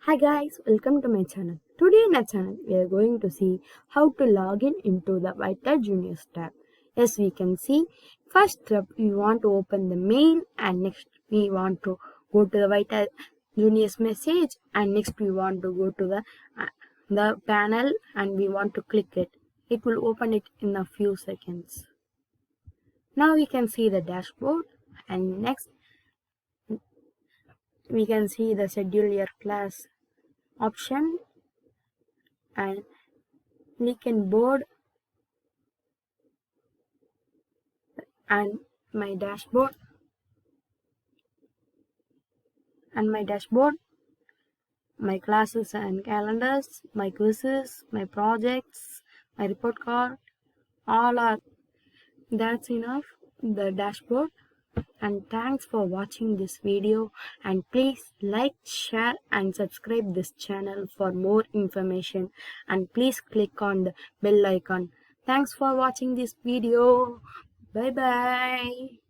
Hi guys, welcome to my channel. Today in our channel, we are going to see how to log in into the Vital Juniors tab. As we can see, first up we want to open the mail and next we want to go to the Vital Juniors message and next we want to go to the panel and we want to click it. It will open it in a few seconds. Now we can see the dashboard and next we can see the schedule your class option and click in board and my dashboard my classes and calendars, my quizzes, my projects, my report card, all are that's enough the dashboard. And thanks for watching this video, and please like, share and subscribe this channel for more information, and please click on the bell icon. Thanks for watching this video. Bye bye.